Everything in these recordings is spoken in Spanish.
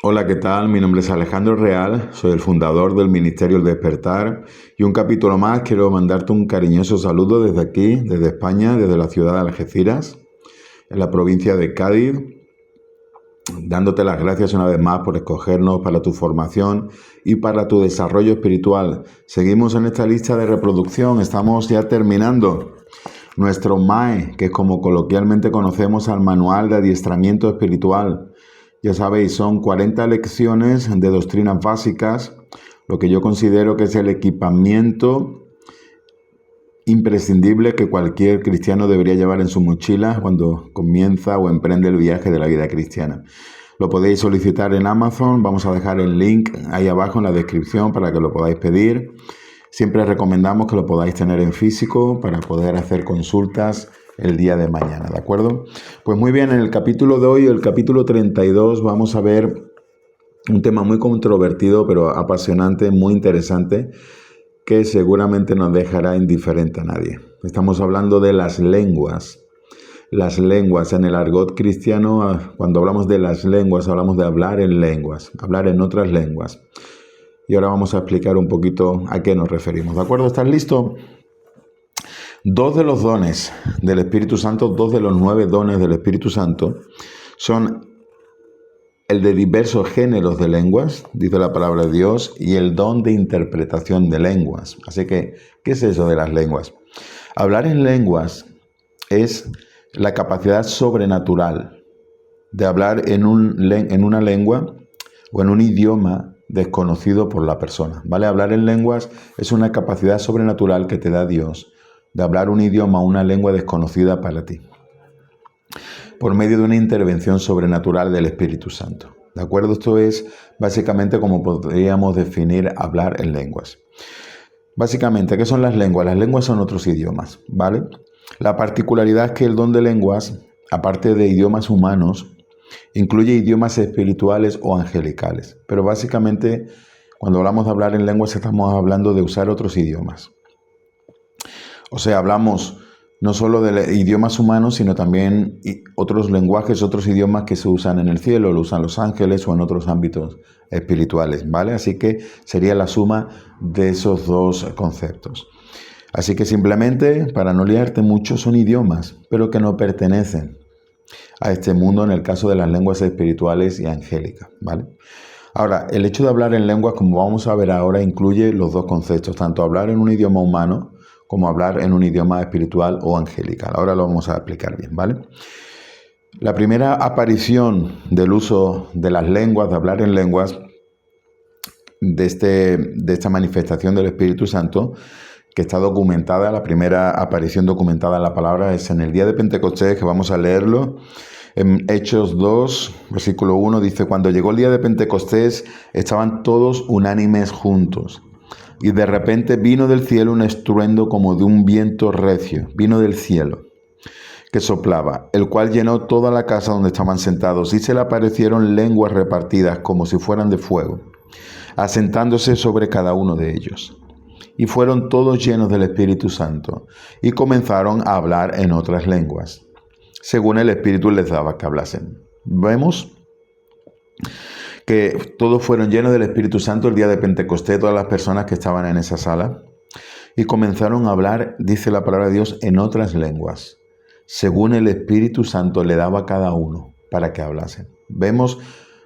Hola, ¿qué tal? Mi nombre es Alejandro Real, soy el fundador del Ministerio El Despertar y un capítulo más quiero mandarte un cariñoso saludo desde aquí, desde España, desde la ciudad de Algeciras, en la provincia de Cádiz, dándote las gracias una vez más por escogernos para tu formación y para tu desarrollo espiritual. Seguimos en esta lista de reproducción, estamos ya terminando nuestro MAE, que es como coloquialmente conocemos al Manual de Adiestramiento Espiritual. Ya sabéis, son 40 lecciones de doctrinas básicas, lo que yo considero que es el equipamiento imprescindible que cualquier cristiano debería llevar en su mochila cuando comienza o emprende el viaje de la vida cristiana. Lo podéis solicitar en Amazon, vamos a dejar el link ahí abajo en la descripción para que lo podáis pedir. Siempre recomendamos que lo podáis tener en físico para poder hacer consultas el día de mañana, ¿de acuerdo? Pues muy bien, en el capítulo de hoy, el capítulo 32, vamos a ver un tema muy controvertido, pero apasionante, muy interesante, que seguramente no dejará indiferente a nadie. Estamos hablando de las lenguas. Las lenguas en el argot cristiano, cuando hablamos de las lenguas, hablamos de hablar en lenguas, hablar en otras lenguas. Y ahora vamos a explicar un poquito a qué nos referimos, ¿de acuerdo? ¿Estás listo? Dos de los dones del Espíritu Santo, dos de los 9 dones del Espíritu Santo, son el de diversos géneros de lenguas, dice la palabra de Dios, y el don de interpretación de lenguas. Así que, ¿qué es eso de las lenguas? Hablar en lenguas es la capacidad sobrenatural de hablar en una lengua o en un idioma desconocido por la persona, ¿vale? Hablar en lenguas es una capacidad sobrenatural que te da Dios de hablar un idioma o una lengua desconocida para ti, por medio de una intervención sobrenatural del Espíritu Santo. ¿De acuerdo? Esto es básicamente como podríamos definir hablar en lenguas. Básicamente, ¿qué son las lenguas? Las lenguas son otros idiomas, ¿vale? La particularidad es que el don de lenguas, aparte de idiomas humanos, incluye idiomas espirituales o angelicales. Pero básicamente, cuando hablamos de hablar en lenguas, estamos hablando de usar otros idiomas. O sea, hablamos no solo de idiomas humanos, sino también otros lenguajes, otros idiomas que se usan en el cielo, lo usan los ángeles o en otros ámbitos espirituales, ¿vale? Así que sería la suma de esos dos conceptos. Así que simplemente, para no liarte mucho, son idiomas, pero que no pertenecen a este mundo en el caso de las lenguas espirituales y angélicas, ¿vale? Ahora, el hecho de hablar en lenguas, como vamos a ver ahora, incluye los dos conceptos, tanto hablar en un idioma humano como hablar en un idioma espiritual o angelical. Ahora lo vamos a explicar bien, ¿vale? La primera aparición del uso de las lenguas, de hablar en lenguas, de esta manifestación del Espíritu Santo, que está documentada, la primera aparición documentada en la palabra es en el día de Pentecostés, que vamos a leerlo. En Hechos 2, versículo 1, dice: cuando llegó el día de Pentecostés, estaban todos unánimes juntos. Y de repente vino del cielo un estruendo como de un viento recio, vino del cielo, que soplaba, el cual llenó toda la casa donde estaban sentados, y se le aparecieron lenguas repartidas como si fueran de fuego, asentándose sobre cada uno de ellos. Y fueron todos llenos del Espíritu Santo, y comenzaron a hablar en otras lenguas, según el Espíritu les daba que hablasen. Vemos que todos fueron llenos del Espíritu Santo el día de Pentecostés, todas las personas que estaban en esa sala, y comenzaron a hablar, dice la palabra de Dios, en otras lenguas, según el Espíritu Santo le daba a cada uno para que hablasen. Vemos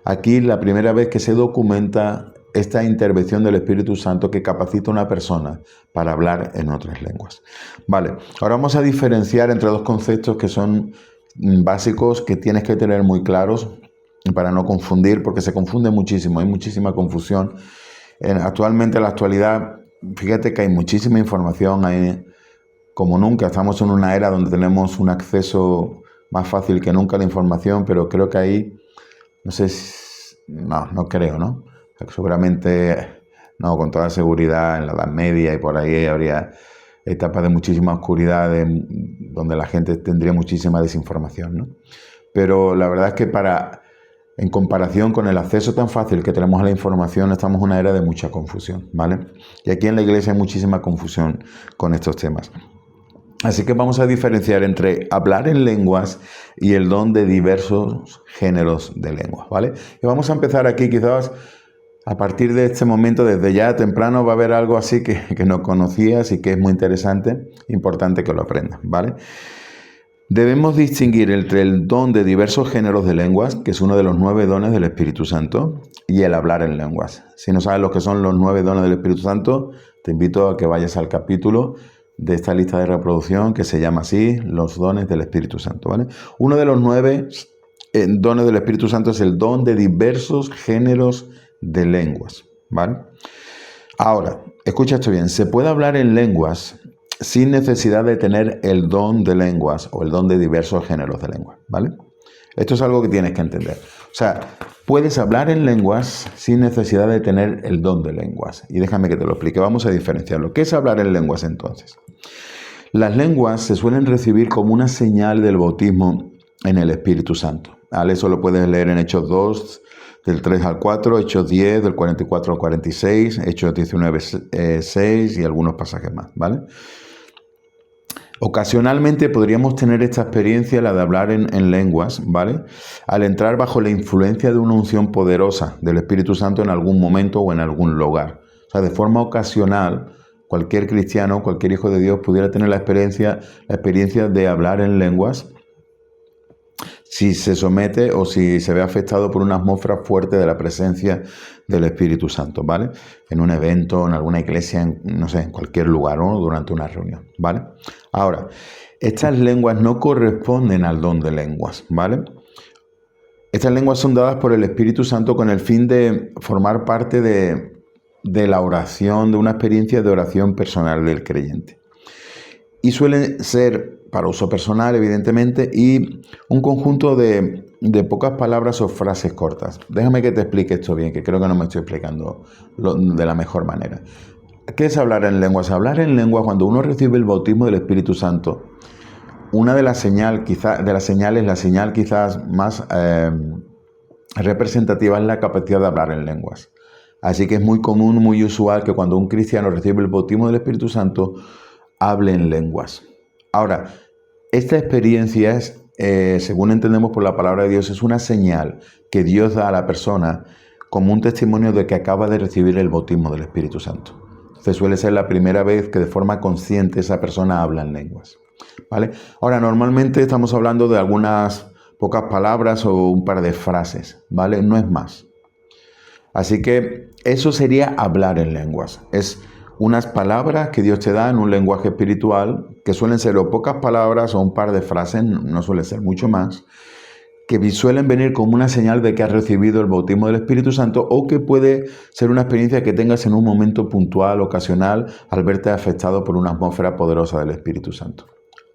aquí la primera vez que se documenta esta intervención del Espíritu Santo que capacita a una persona para hablar en otras lenguas. Vale, ahora vamos a diferenciar entre dos conceptos que son básicos, que tienes que tener muy claros para no confundir, porque se confunde muchísimo, hay muchísima confusión. Actualmente, en la actualidad, fíjate que hay muchísima información, como nunca, estamos en una era donde tenemos un acceso más fácil que nunca a la información, pero creo que ahí, no sé, no creo, ¿no? Seguramente, no, con toda seguridad, en la Edad Media y por ahí habría etapas de muchísima oscuridad donde la gente tendría muchísima desinformación, ¿no? Pero la verdad es que en comparación con el acceso tan fácil que tenemos a la información, estamos en una era de mucha confusión, ¿vale? Y aquí en la iglesia hay muchísima confusión con estos temas. Así que vamos a diferenciar entre hablar en lenguas y el don de diversos géneros de lenguas, ¿vale? Y vamos a empezar aquí quizás a partir de este momento, desde ya temprano va a haber algo así que no conocías y que es muy interesante, importante que lo aprendas, ¿vale? Debemos distinguir entre el don de diversos géneros de lenguas, que es uno de los 9 dones del Espíritu Santo, y el hablar en lenguas. Si no sabes lo que son los 9 dones del Espíritu Santo, te invito a que vayas al capítulo de esta lista de reproducción que se llama así, los dones del Espíritu Santo, ¿vale? Uno de los 9 dones del Espíritu Santo es el don de diversos géneros de lenguas, ¿vale? Ahora, escucha esto bien, se puede hablar en lenguas sin necesidad de tener el don de lenguas o el don de diversos géneros de lenguas, ¿vale? Esto es algo que tienes que entender. O sea, puedes hablar en lenguas sin necesidad de tener el don de lenguas. Y déjame que te lo explique, vamos a diferenciarlo. ¿Qué es hablar en lenguas entonces? Las lenguas se suelen recibir como una señal del bautismo en el Espíritu Santo, ¿vale? Eso lo puedes leer en Hechos 2, del 3 al 4, Hechos 10, del 44 al 46, Hechos 19, 6 y algunos pasajes más, ¿vale? Ocasionalmente podríamos tener esta experiencia, la de hablar en lenguas, ¿vale? Al entrar bajo la influencia de una unción poderosa del Espíritu Santo en algún momento o en algún lugar. O sea, de forma ocasional, cualquier cristiano, cualquier hijo de Dios pudiera tener la experiencia de hablar en lenguas si se somete o si se ve afectado por una atmósfera fuerte de la presencia del Espíritu Santo, ¿vale? En un evento, en alguna iglesia, no sé, en cualquier lugar, ¿no? Durante una reunión, ¿vale? Ahora, estas lenguas no corresponden al don de lenguas, ¿vale? Estas lenguas son dadas por el Espíritu Santo con el fin de formar parte de la oración, de una experiencia de oración personal del creyente. Y suelen ser para uso personal, evidentemente, y un conjunto de pocas palabras o frases cortas. Déjame que te explique esto bien, que creo que no me estoy explicando de la mejor manera. ¿Qué es hablar en lenguas? Hablar en lenguas, cuando uno recibe el bautismo del Espíritu Santo, una de las señales quizás más representativa es la capacidad de hablar en lenguas. Así que es muy común, muy usual que cuando un cristiano recibe el bautismo del Espíritu Santo, hable en lenguas. Ahora, esta experiencia es, según entendemos por la palabra de Dios, es una señal que Dios da a la persona como un testimonio de que acaba de recibir el bautismo del Espíritu Santo. Entonces suele ser la primera vez que de forma consciente esa persona habla en lenguas, ¿vale? Ahora, normalmente estamos hablando de algunas pocas palabras o un par de frases, ¿vale? No es más. Así que eso sería hablar en lenguas. Es unas palabras que Dios te da en un lenguaje espiritual, que suelen ser o pocas palabras o un par de frases, no suele ser mucho más, que suelen venir como una señal de que has recibido el bautismo del Espíritu Santo, o que puede ser una experiencia que tengas en un momento puntual, ocasional, al verte afectado por una atmósfera poderosa del Espíritu Santo.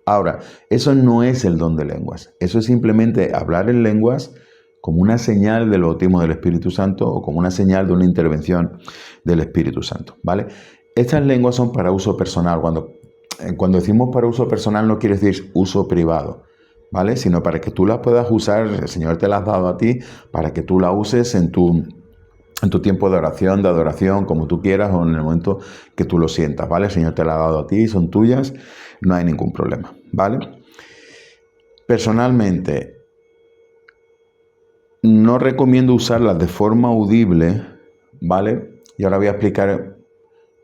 Ahora, eso no es el don de lenguas, eso es simplemente hablar en lenguas como una señal del bautismo del Espíritu Santo o como una señal de una intervención del Espíritu Santo, ¿vale? Estas lenguas son para uso personal. Cuando decimos para uso personal no quiere decir uso privado, ¿vale? Sino para que tú las puedas usar, el Señor te las ha dado a ti, para que tú las uses en tu tiempo de oración, como tú quieras o en el momento que tú lo sientas, ¿vale? El Señor te las ha dado a ti, son tuyas, no hay ningún problema, ¿vale? Personalmente, no recomiendo usarlas de forma audible, ¿vale? Y ahora voy a explicar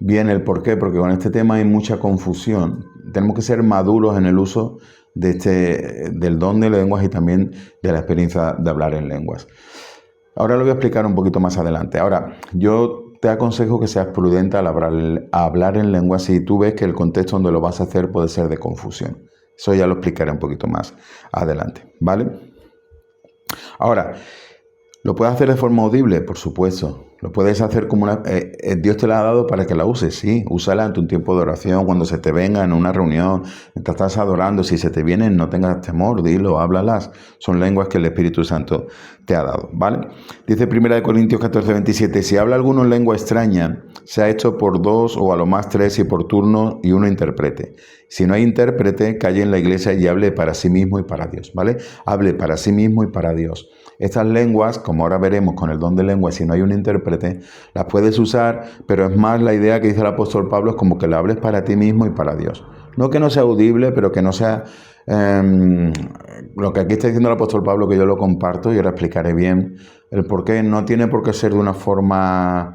bien el por qué, porque con este tema hay mucha confusión. Tenemos que ser maduros en el uso del don de lenguas y también de la experiencia de hablar en lenguas. Ahora lo voy a explicar un poquito más adelante. Ahora, yo te aconsejo que seas prudente al hablar en lenguas si tú ves que el contexto donde lo vas a hacer puede ser de confusión. Eso ya lo explicaré un poquito más adelante, ¿vale? Ahora, ¿lo puedes hacer de forma audible? Por supuesto. Lo puedes hacer como Dios te la ha dado para que la uses, sí. Úsala en tu tiempo de oración, cuando se te venga en una reunión, mientras estás adorando. Si se te vienen, no tengas temor, dilo, háblalas. Son lenguas que el Espíritu Santo te ha dado, ¿vale? Dice 1 Corintios 14, 27, si habla alguno en lengua extraña, sea hecho por 2 o a lo más 3 y por turno y uno interprete. Si no hay intérprete, calle en la iglesia y hable para sí mismo y para Dios, ¿vale? Hable para sí mismo y para Dios. Estas lenguas, como ahora veremos con el don de lenguas, si no hay un intérprete, las puedes usar, pero es más la idea que dice el apóstol Pablo, es como que la hables para ti mismo y para Dios. No que no sea audible, pero que no sea... lo que aquí está diciendo el apóstol Pablo, que yo lo comparto y ahora explicaré bien el por qué. No tiene por qué ser de una forma,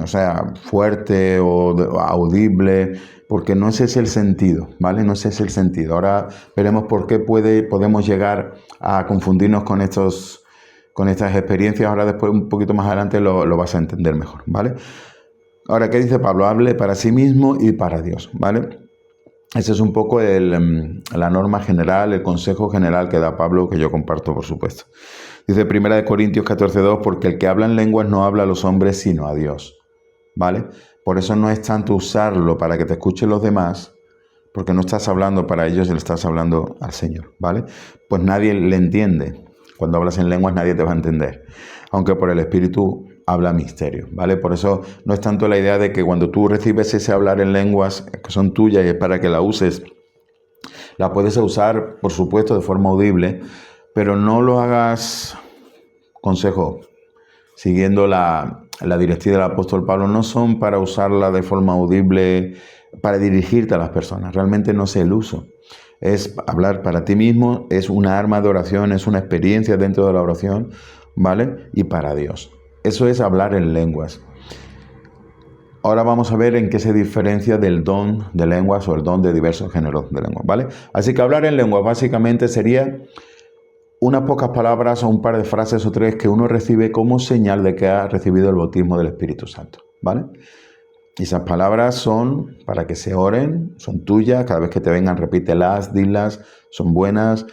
o sea, fuerte o audible, porque no ese es el sentido, ¿vale? No ese es el sentido. Ahora veremos por qué podemos llegar a confundirnos con estas experiencias. Ahora después, un poquito más adelante, lo vas a entender mejor, ¿vale? Ahora, ¿qué dice Pablo? Hable para sí mismo y para Dios, ¿vale? Ese es un poco la norma general, el consejo general que da Pablo, que yo comparto, por supuesto. Dice 1 Corintios 14:2, porque el que habla en lenguas no habla a los hombres, sino a Dios, ¿vale? Por eso no es tanto usarlo para que te escuchen los demás, porque no estás hablando para ellos, le estás hablando al Señor, ¿vale? Pues nadie le entiende. Cuando hablas en lenguas nadie te va a entender, aunque por el Espíritu habla misterio, ¿vale? Por eso no es tanto la idea de que cuando tú recibes ese hablar en lenguas que son tuyas y es para que la uses, la puedes usar, por supuesto, de forma audible, pero no lo hagas, consejo, siguiendo la directiva del apóstol Pablo, no son para usarla de forma audible, para dirigirte a las personas, realmente no es el uso. Es hablar para ti mismo, es una arma de oración, es una experiencia dentro de la oración, ¿vale? Y para Dios. Eso es hablar en lenguas. Ahora vamos a ver en qué se diferencia del don de lenguas o el don de diversos géneros de lenguas, ¿vale? Así que hablar en lenguas básicamente sería unas pocas palabras o un par de frases o tres que uno recibe como señal de que ha recibido el bautismo del Espíritu Santo, ¿vale? Y esas palabras son para que se oren, son tuyas, cada vez que te vengan repítelas, dilas, son buenas,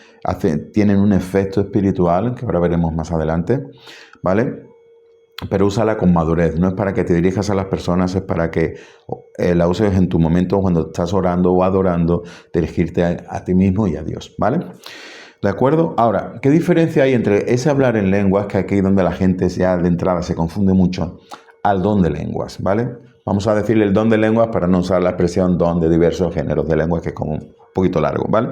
tienen un efecto espiritual, que ahora veremos más adelante, ¿vale? Pero úsala con madurez, no es para que te dirijas a las personas, es para que la uses en tu momento cuando estás orando o adorando, dirigirte a ti mismo y a Dios, ¿vale? ¿De acuerdo? Ahora, ¿qué diferencia hay entre ese hablar en lenguas, que aquí es donde la gente ya de entrada se confunde mucho, al don de lenguas, ¿vale? Vamos a decirle el don de lenguas para no usar la expresión don de diversos géneros de lenguas, que es como un poquito largo, ¿vale?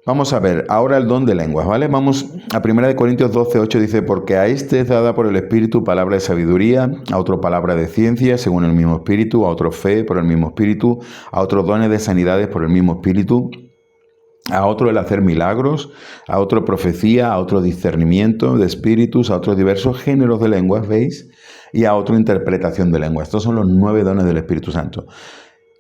Vamos a ver, ahora el don de lenguas, ¿vale? Vamos a 1 Corintios 12:8, dice, porque a este es dada por el Espíritu palabra de sabiduría, a otro palabra de ciencia, según el mismo Espíritu, a otro fe por el mismo Espíritu, a otros dones de sanidades por el mismo Espíritu, a otro el hacer milagros, a otro profecía, a otro discernimiento de espíritus, a otros diversos géneros de lenguas, ¿veis? Y a otro interpretación de lenguas. Estos son los 9 dones del Espíritu Santo.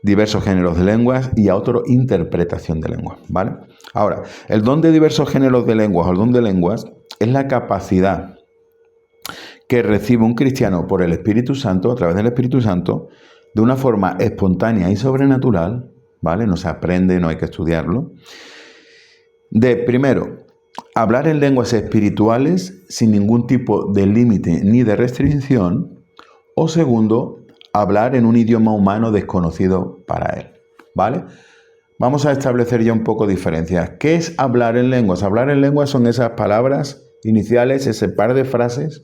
Diversos géneros de lenguas y a otro interpretación de lenguas, ¿vale? Ahora, el don de diversos géneros de lenguas o el don de lenguas es la capacidad que recibe un cristiano por el Espíritu Santo, a través del Espíritu Santo, de una forma espontánea y sobrenatural, ¿vale? No se aprende, no hay que estudiarlo. De, primero, hablar en lenguas espirituales sin ningún tipo de límite ni de restricción. O segundo, hablar en un idioma humano desconocido para él, ¿vale? Vamos a establecer ya un poco diferencias. ¿Qué es hablar en lenguas? Hablar en lenguas son esas palabras iniciales, ese par de frases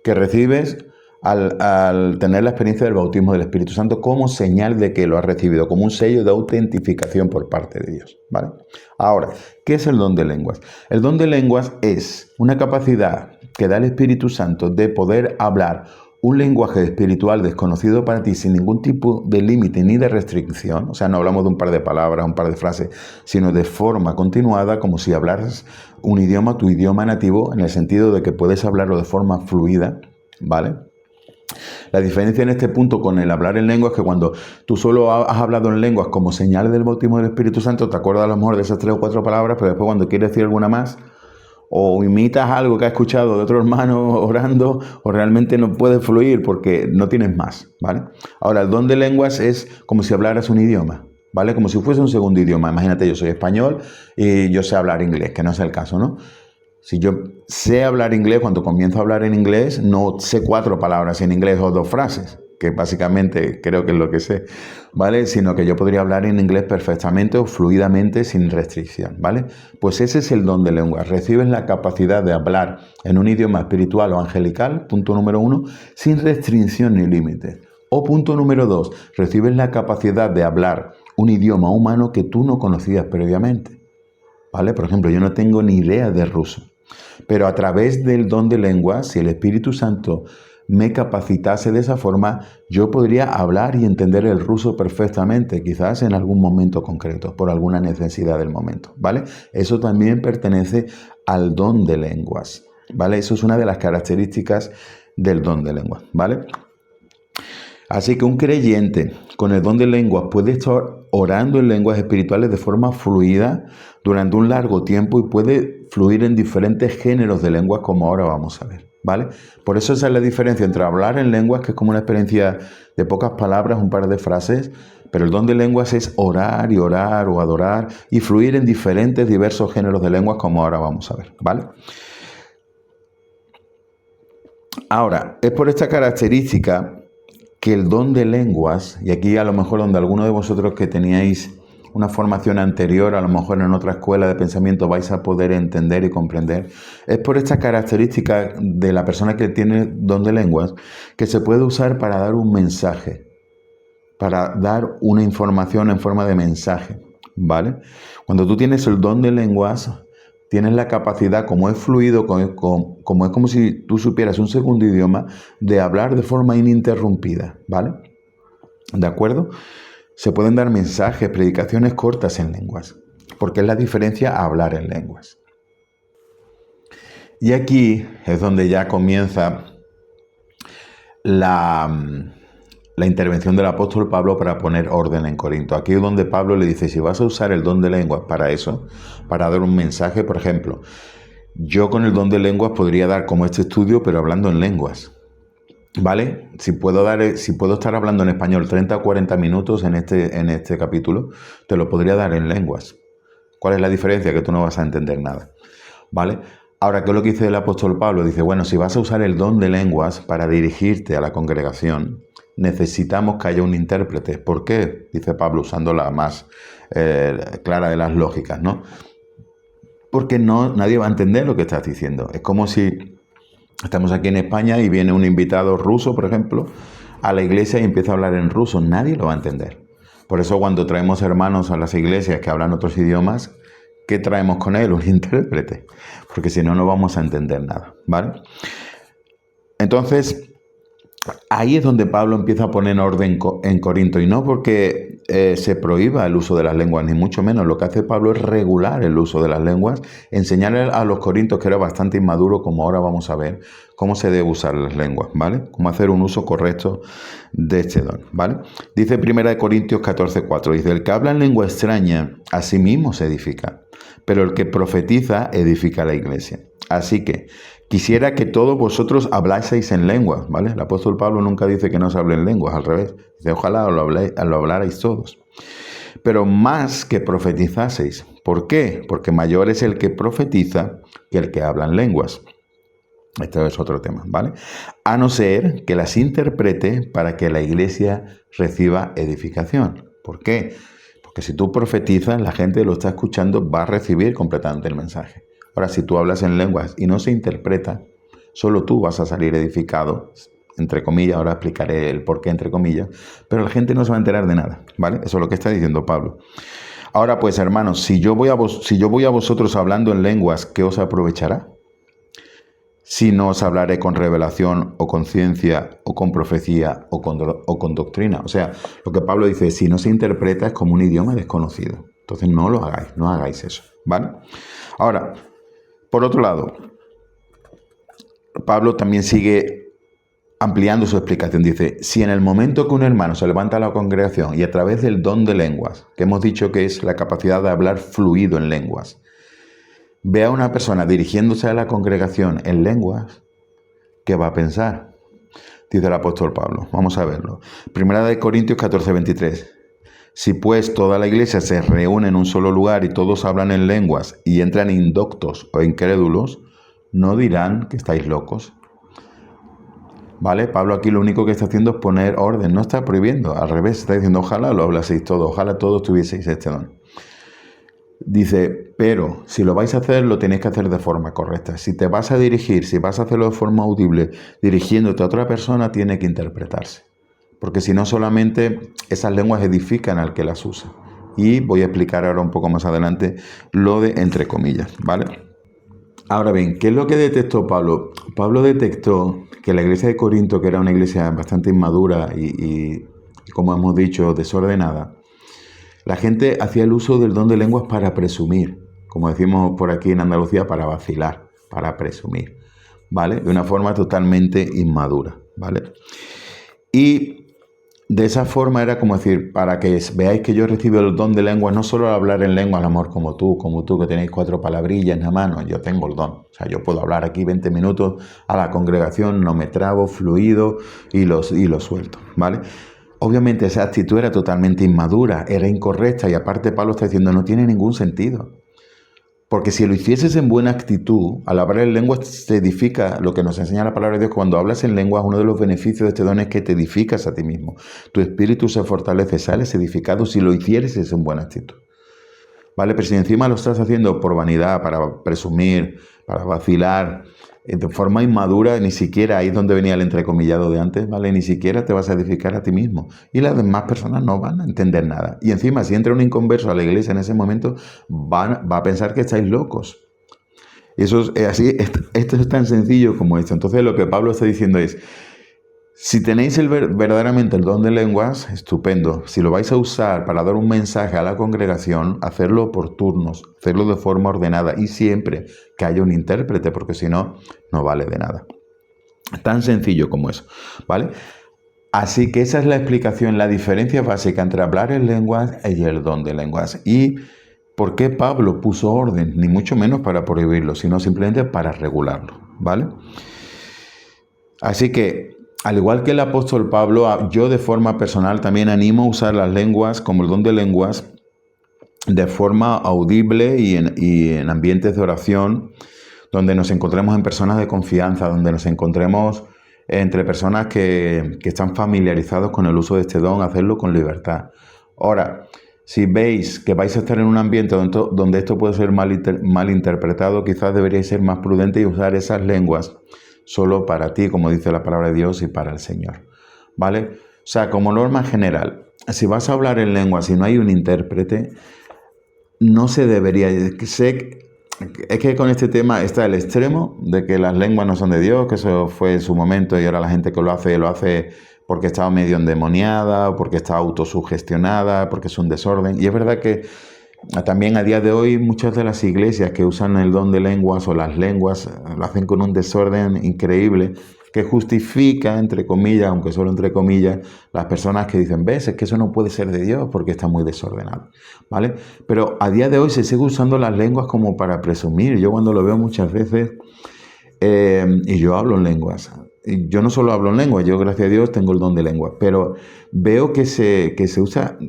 que recibes al tener la experiencia del bautismo del Espíritu Santo como señal de que lo has recibido, como un sello de autentificación por parte de Dios, ¿vale? Ahora, ¿qué es el don de lenguas? El don de lenguas es una capacidad que da el Espíritu Santo de poder hablar un lenguaje espiritual desconocido para ti sin ningún tipo de límite ni de restricción. O sea, no hablamos de un par de palabras, un par de frases, sino de forma continuada, como si hablaras un idioma, tu idioma nativo, en el sentido de que puedes hablarlo de forma fluida, ¿vale? La diferencia en este punto con el hablar en lenguas es que cuando tú solo has hablado en lenguas como señal del bautismo del Espíritu Santo, te acuerdas a lo mejor de esas 3 o 4 palabras, pero después cuando quieres decir alguna más, o imitas algo que has escuchado de otro hermano orando, o realmente no puedes fluir porque no tienes más, ¿vale? Ahora, el don de lenguas es como si hablaras un idioma, ¿vale? Como si fuese un segundo idioma. Imagínate, yo soy español y yo sé hablar inglés, que no es el caso, ¿no? Si yo sé hablar inglés, cuando comienzo a hablar en inglés, no sé 4 palabras en inglés o 2 frases, que básicamente creo que es lo que sé, ¿vale? Sino que yo podría hablar en inglés perfectamente o fluidamente sin restricción, ¿vale? Pues ese es el don de lengua. Recibes la capacidad de hablar en un idioma espiritual o angelical, punto número 1, sin restricción ni límites. O punto número 2, recibes la capacidad de hablar un idioma humano que tú no conocías previamente, ¿vale? Por ejemplo, yo no tengo ni idea de ruso. Pero a través del don de lengua, si el Espíritu Santo me capacitase de esa forma, yo podría hablar y entender el ruso perfectamente, quizás en algún momento concreto, por alguna necesidad del momento, ¿vale? Eso también pertenece al don de lenguas, ¿vale? Eso es una de las características del don de lenguas, ¿vale? Así que un creyente con el don de lenguas puede estar orando en lenguas espirituales de forma fluida durante un largo tiempo y puede fluir en diferentes géneros de lenguas, como ahora vamos a ver, ¿vale? Por eso esa es la diferencia entre hablar en lenguas, que es como una experiencia de pocas palabras, un par de frases, pero el don de lenguas es orar y orar o adorar y fluir en diferentes, diversos géneros de lenguas, como ahora vamos a ver, ¿vale? Ahora, es por esta característica que el don de lenguas, y aquí a lo mejor donde alguno de vosotros que teníais una formación anterior, a lo mejor en otra escuela de pensamiento vais a poder entender y comprender, es por esta característica de la persona que tiene don de lenguas que se puede usar para dar un mensaje, para dar una información en forma de mensaje, ¿vale? Cuando tú tienes el don de lenguas, tienes la capacidad, como es fluido, como es como si tú supieras un segundo idioma, de hablar de forma ininterrumpida, ¿vale? ¿De acuerdo? Se pueden dar mensajes, predicaciones cortas en lenguas, porque es la diferencia a hablar en lenguas. Y aquí es donde ya comienza la intervención del apóstol Pablo para poner orden en Corinto. Aquí es donde Pablo le dice, si vas a usar el don de lenguas para eso, para dar un mensaje, por ejemplo, yo con el don de lenguas podría dar como este estudio, pero hablando en lenguas, ¿vale? Si puedo estar hablando en español 30 o 40 minutos en este capítulo, te lo podría dar en lenguas. ¿Cuál es la diferencia? Que tú no vas a entender nada, ¿vale? Ahora, ¿qué es lo que dice el apóstol Pablo? Dice, bueno, si vas a usar el don de lenguas para dirigirte a la congregación, necesitamos que haya un intérprete. ¿Por qué? Dice Pablo, usando la más clara de las lógicas, ¿no? Porque nadie va a entender lo que estás diciendo. Es como si estamos aquí en España y viene un invitado ruso, por ejemplo, a la iglesia y empieza a hablar en ruso. Nadie lo va a entender. Por eso cuando traemos hermanos a las iglesias que hablan otros idiomas, ¿qué traemos con él? Un intérprete. Porque si no, no vamos a entender nada, ¿vale? Entonces, ahí es donde Pablo empieza a poner orden en Corinto, y no porque se prohíba el uso de las lenguas, ni mucho menos. Lo que hace Pablo es regular el uso de las lenguas, enseñarle a los corintios, que era bastante inmaduro, como ahora vamos a ver, cómo se debe usar las lenguas, ¿vale? Cómo hacer un uso correcto de este don, ¿vale? Dice 1 Corintios 14:4, dice, el que habla en lengua extraña, a sí mismo se edifica, pero el que profetiza edifica a la iglesia. Así que quisiera que todos vosotros hablaseis en lenguas, ¿vale? El apóstol Pablo nunca dice que no se hable en lenguas, al revés. Dice, ojalá lo hablarais todos. Pero más que profetizaseis. ¿Por qué? Porque mayor es el que profetiza que el que habla en lenguas. Este es otro tema, ¿vale? A no ser que las interprete para que la iglesia reciba edificación. ¿Por qué? Porque si tú profetizas, la gente lo está escuchando, va a recibir completamente el mensaje. Ahora, si tú hablas en lenguas y no se interpreta, solo tú vas a salir edificado, entre comillas, ahora explicaré el porqué entre comillas, pero la gente no se va a enterar de nada, ¿vale? Eso es lo que está diciendo Pablo. Ahora pues, hermanos, si yo voy a vosotros hablando en lenguas, ¿qué os aprovechará? Si no os hablaré con revelación o con ciencia o con profecía o con doctrina. O sea, lo que Pablo dice, si no se interpreta es como un idioma desconocido. Entonces no lo hagáis, no hagáis eso, ¿vale? Ahora, por otro lado, Pablo también sigue ampliando su explicación. Dice, si en el momento que un hermano se levanta a la congregación y a través del don de lenguas, que hemos dicho que es la capacidad de hablar fluido en lenguas, ve a una persona dirigiéndose a la congregación en lenguas, ¿qué va a pensar? Dice el apóstol Pablo. Vamos a verlo. 1 Corintios 14:23. Si pues toda la iglesia se reúne en un solo lugar y todos hablan en lenguas y entran indoctos o incrédulos, no dirán que estáis locos. ¿Vale? Pablo aquí lo único que está haciendo es poner orden, no está prohibiendo, al revés, está diciendo ojalá lo hablaseis todos, ojalá todos tuvieseis este don. Dice, pero si lo vais a hacer, lo tenéis que hacer de forma correcta. Si te vas a dirigir, si vas a hacerlo de forma audible, dirigiéndote a otra persona, tiene que interpretarse. Porque si no, solamente esas lenguas edifican al que las usa. Y voy a explicar ahora un poco más adelante lo de entre comillas, ¿vale? Ahora bien, ¿qué es lo que detectó Pablo? Pablo detectó que la iglesia de Corinto, que era una iglesia bastante inmadura y como hemos dicho, desordenada, la gente hacía el uso del don de lenguas para presumir, como decimos por aquí en Andalucía, para vacilar, para presumir, ¿vale? De una forma totalmente inmadura, ¿vale? Y de esa forma era como decir, para que veáis que yo recibo el don de lenguas, no solo al hablar en lengua, amor, como tú que tenéis 4 palabrillas en la mano, yo tengo el don. O sea, yo puedo hablar aquí 20 minutos a la congregación, no me trabo, fluido y lo suelto, ¿vale? Obviamente esa actitud era totalmente inmadura, era incorrecta y aparte Pablo está diciendo no tiene ningún sentido. Porque si lo hicieses en buena actitud, al hablar en lenguas se edifica, lo que nos enseña la palabra de Dios, cuando hablas en lenguas, uno de los beneficios de este don es que te edificas a ti mismo. Tu espíritu se fortalece, sales edificado si lo hicieres en buena actitud. ¿Vale? Pero si encima lo estás haciendo por vanidad, para presumir, para vacilar, de forma inmadura, ni siquiera ahí es donde venía el entrecomillado de antes, ¿vale? Ni siquiera te vas a edificar a ti mismo. Y las demás personas no van a entender nada. Y encima, si entra un inconverso a la iglesia en ese momento, va a pensar que estáis locos. Y eso es así, esto es tan sencillo como esto. Entonces lo que Pablo está diciendo es, si tenéis verdaderamente el don de lenguas, estupendo. Si lo vais a usar para dar un mensaje a la congregación, hacerlo por turnos, hacerlo de forma ordenada y siempre que haya un intérprete, porque si no, no vale de nada. Tan sencillo como eso, ¿vale? Así que esa es la explicación, la diferencia básica entre hablar en lenguas y el don de lenguas. ¿Y por qué Pablo puso orden? Ni mucho menos para prohibirlo, sino simplemente para regularlo, ¿vale? Así que al igual que el apóstol Pablo, yo de forma personal también animo a usar las lenguas como el don de lenguas de forma audible y en ambientes de oración, donde nos encontremos en personas de confianza, donde nos encontremos entre personas que están familiarizados con el uso de este don, hacerlo con libertad. Ahora, si veis que vais a estar en un ambiente donde esto puede ser mal interpretado, quizás deberíais ser más prudentes y usar esas lenguas solo para ti, como dice la palabra de Dios, y para el Señor, ¿vale? O sea, como norma general, si vas a hablar en lengua, si no hay un intérprete, no se debería... Es que con este tema está el extremo de que las lenguas no son de Dios, que eso fue en su momento y ahora la gente que lo hace porque estaba medio endemoniada, o porque está autosugestionada, porque es un desorden. Y es verdad que también a día de hoy muchas de las iglesias que usan el don de lenguas o las lenguas lo hacen con un desorden increíble que justifica, entre comillas, aunque solo entre comillas, las personas que dicen, ves, es que eso no puede ser de Dios porque está muy desordenado, ¿vale? Pero a día de hoy se sigue usando las lenguas como para presumir. Yo cuando lo veo muchas veces, y yo hablo en lenguas, yo no solo hablo en lengua, yo gracias a Dios tengo el don de lengua, pero veo que se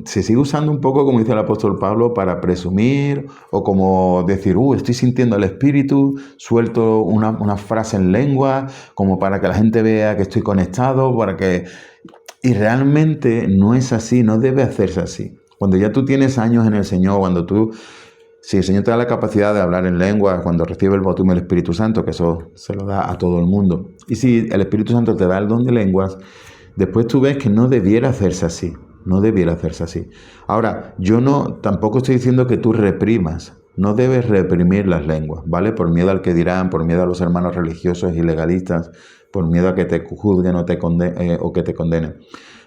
sigue usando un poco, como dice el apóstol Pablo, para presumir o como decir, estoy sintiendo el Espíritu, suelto una frase en lengua, como para que la gente vea que estoy conectado, y realmente no es así, no debe hacerse así. Cuando ya tú tienes años en el Señor, si el Señor te da la capacidad de hablar en lengua cuando recibe el bautismo del Espíritu Santo, que eso se lo da a todo el mundo, y si el Espíritu Santo te da el don de lenguas, después tú ves que no debiera hacerse así, no debiera hacerse así. Ahora, tampoco estoy diciendo que tú reprimas, no debes reprimir las lenguas, ¿vale? Por miedo al que dirán, por miedo a los hermanos religiosos y legalistas, por miedo a que te juzguen o que te condenen.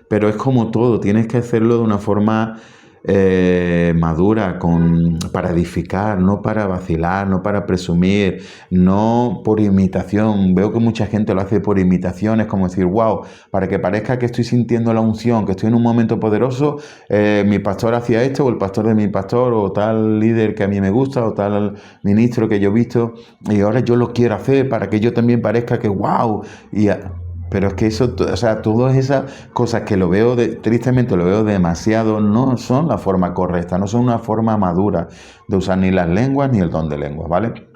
Pero es como todo, tienes que hacerlo de una forma madura, para edificar, no para vacilar, no para presumir, no por imitación. Veo que mucha gente lo hace por imitación, es como decir, wow, para que parezca que estoy sintiendo la unción, que estoy en un momento poderoso, mi pastor hacía esto, o el pastor de mi pastor, o tal líder que a mí me gusta, o tal ministro que yo he visto, y ahora yo lo quiero hacer para que yo también parezca que wow, pero es que eso, o sea, todas esas cosas que tristemente lo veo demasiado, no son la forma correcta, no son una forma madura de usar ni las lenguas ni el don de lenguas, ¿vale?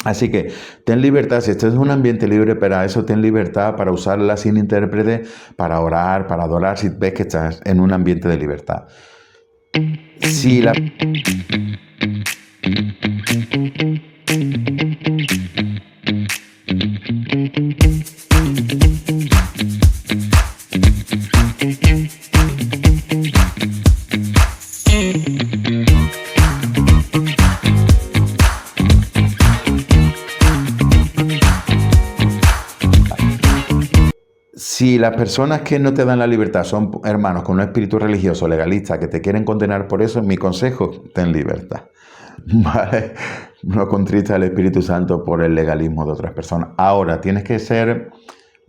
Así que ten libertad, si estás en un ambiente libre para eso, ten libertad para usarla sin intérprete, para orar, para adorar, si ves que estás en un ambiente de libertad. Si la... las personas que no te dan la libertad son hermanos con un espíritu religioso legalista que te quieren condenar por eso, mi consejo, ten libertad. ¿Vale? No contristes al Espíritu Santo por el legalismo de otras personas. Ahora, tienes que ser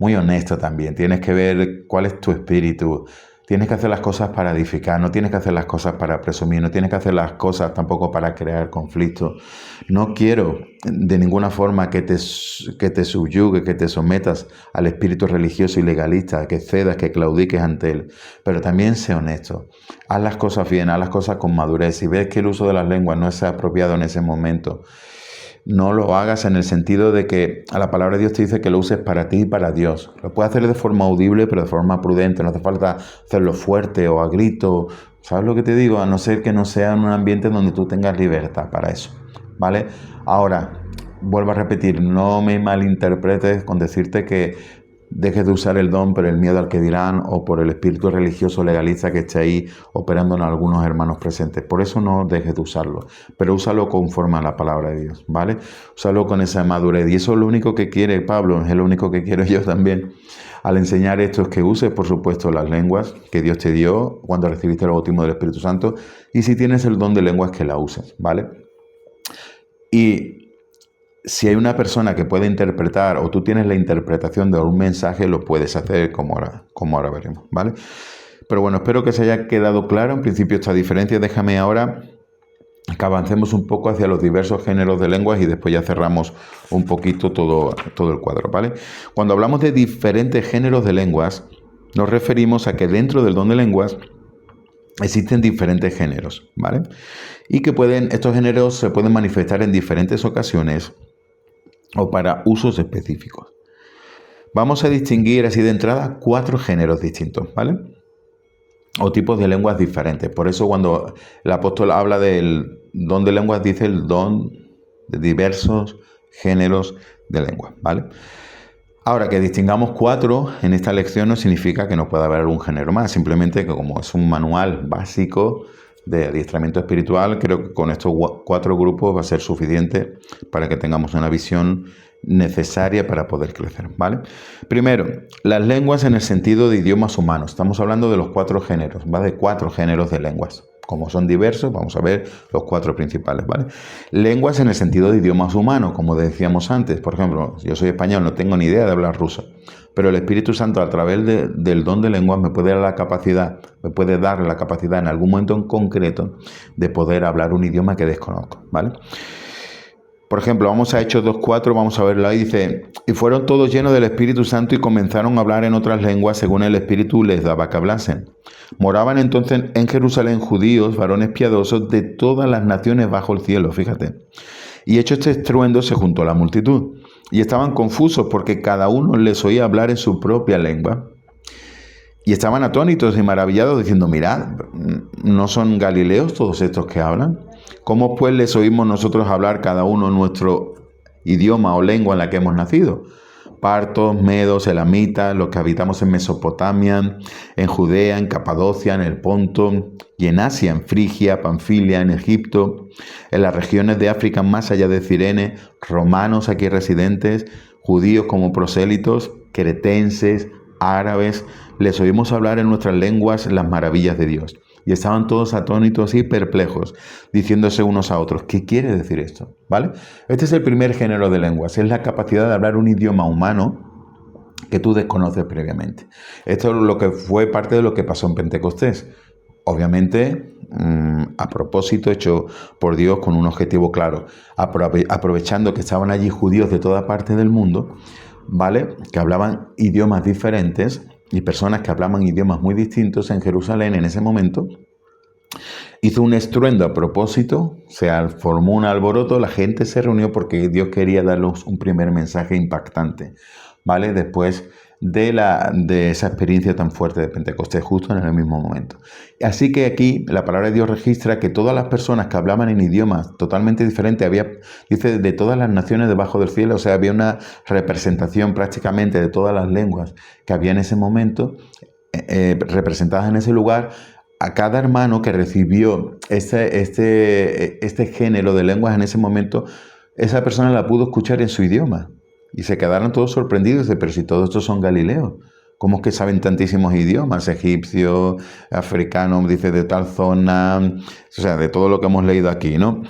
muy honesto también. Tienes que ver cuál es tu espíritu. Tienes que hacer las cosas para edificar. No tienes que hacer las cosas para presumir. No tienes que hacer las cosas tampoco para crear conflictos. No quiero de ninguna forma que te subyugue, que te sometas al espíritu religioso y legalista, que cedas, que claudiques ante él. Pero también sé honesto. Haz las cosas bien, haz las cosas con madurez. Si ves que el uso de las lenguas no es apropiado en ese momento, no lo hagas en el sentido de que a la palabra de Dios te dice que lo uses para ti y para Dios. Lo puedes hacer de forma audible, pero de forma prudente. No hace falta hacerlo fuerte o a grito. ¿Sabes lo que te digo? A no ser que no sea en un ambiente donde tú tengas libertad para eso. ¿Vale? Ahora, vuelvo a repetir, no me malinterpretes con decirte que dejes de usar el don por el miedo al que dirán o por el espíritu religioso legalista que esté ahí operando en algunos hermanos presentes. Por eso no dejes de usarlo, pero úsalo conforme a la palabra de Dios, ¿vale? Úsalo con esa madurez. Y eso es lo único que quiere Pablo, es lo único que quiero yo también. Al enseñar esto es que uses, por supuesto, las lenguas que Dios te dio cuando recibiste el bautismo del Espíritu Santo. Y si tienes el don de lenguas, que la uses, ¿vale? Y si hay una persona que puede interpretar o tú tienes la interpretación de un mensaje, lo puedes hacer como ahora veremos, ¿vale? Pero bueno, espero que se haya quedado claro en principio esta diferencia. Déjame ahora que avancemos un poco hacia los diversos géneros de lenguas y después ya cerramos un poquito todo el cuadro, ¿vale? Cuando hablamos de diferentes géneros de lenguas, nos referimos a que dentro del don de lenguas existen diferentes géneros, ¿vale? Y que estos géneros se pueden manifestar en diferentes ocasiones o para usos específicos. Vamos a distinguir así de entrada 4 géneros distintos, ¿vale? O tipos de lenguas diferentes. Por eso cuando el apóstol habla del don de lenguas, dice el don de diversos géneros de lenguas, ¿vale? Ahora, que distingamos 4 en esta lección no significa que no pueda haber algún género más. Simplemente que como es un manual básico de adiestramiento espiritual, creo que con estos 4 grupos va a ser suficiente para que tengamos una visión necesaria para poder crecer, ¿vale? Primero, las lenguas en el sentido de idiomas humanos. Estamos hablando de los 4 géneros, ¿vale? De 4 géneros de lenguas. Como son diversos, vamos a ver los 4 principales, ¿vale? Lenguas en el sentido de idiomas humanos, como decíamos antes. Por ejemplo, yo soy español, no tengo ni idea de hablar ruso, pero el Espíritu Santo a través del don de lenguas me puede dar la capacidad en algún momento en concreto de poder hablar un idioma que desconozco, ¿vale? Por ejemplo, vamos a Hechos 2.4, vamos a verlo ahí, dice: y fueron todos llenos del Espíritu Santo y comenzaron a hablar en otras lenguas según el Espíritu les daba que hablasen. Moraban entonces en Jerusalén judíos, varones piadosos de todas las naciones bajo el cielo, fíjate. Y hecho este estruendo se juntó la multitud, y estaban confusos porque cada uno les oía hablar en su propia lengua. Y estaban atónitos y maravillados diciendo: mirad, ¿no son galileos todos estos que hablan? ¿Cómo pues les oímos nosotros hablar cada uno nuestro idioma o lengua en la que hemos nacido? Partos, medos, elamitas, los que habitamos en Mesopotamia, en Judea, en Capadocia, en el Ponto y en Asia, en Frigia, Panfilia, en Egipto, en las regiones de África más allá de Cirene, romanos aquí residentes, judíos como prosélitos, cretenses, árabes, les oímos hablar en nuestras lenguas las maravillas de Dios. Y estaban todos atónitos y perplejos, diciéndose unos a otros: ¿qué quiere decir esto? ¿Vale? Este es el primer género de lenguas, es la capacidad de hablar un idioma humano que tú desconoces previamente. Esto es lo que fue parte de lo que pasó en Pentecostés. Obviamente, a propósito, hecho por Dios con un objetivo claro, aprovechando que estaban allí judíos de toda parte del mundo, ¿vale? Que hablaban idiomas diferentes y personas que hablaban idiomas muy distintos en Jerusalén en ese momento. Hizo un estruendo a propósito, se formó un alboroto, la gente se reunió porque Dios quería darles un primer mensaje impactante, ¿vale? Después de esa experiencia tan fuerte de Pentecostés, justo en el mismo momento. Así que aquí la palabra de Dios registra que todas las personas que hablaban en idiomas totalmente diferentes, dice, de todas las naciones debajo del cielo, o sea, había una representación prácticamente de todas las lenguas que había en ese momento, representadas en ese lugar. A cada hermano que recibió este género de lenguas en ese momento, esa persona la pudo escuchar en su idioma. Y se quedaron todos sorprendidos de: pero si todos estos son galileos, ¿Cómo es que saben tantísimos idiomas? Egipcio, africano, dice de tal zona, o sea, de todo lo que hemos leído aquí, ¿no?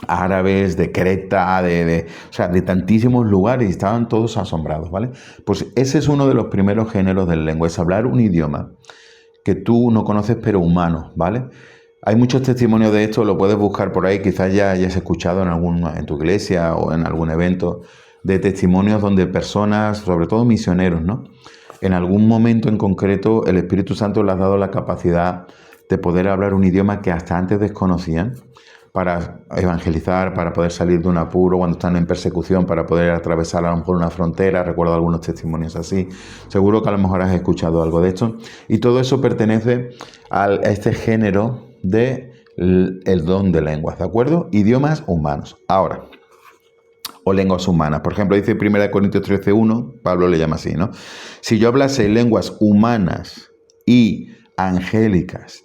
Árabes, de Creta, o sea, de tantísimos lugares, y estaban todos asombrados, ¿vale? Pues ese es uno de los primeros géneros del lengua, es hablar un idioma que tú no conoces, pero humano, ¿vale? Hay muchos testimonios de esto, lo puedes buscar por ahí, quizás ya hayas escuchado en tu iglesia o en algún evento, de testimonios donde personas, sobre todo misioneros, ¿no? En algún momento en concreto, el Espíritu Santo les ha dado la capacidad de poder hablar un idioma que hasta antes desconocían, para evangelizar, para poder salir de un apuro cuando están en persecución, para poder atravesar a lo mejor una frontera. Recuerdo algunos testimonios así. Seguro que a lo mejor has escuchado algo de esto. Y todo eso pertenece a este género de el don de lenguas, ¿de acuerdo? Idiomas humanos. Ahora, o lenguas humanas. Por ejemplo, dice 1 Corintios 13:1, Pablo le llama así, ¿no? Si yo hablase lenguas humanas y angélicas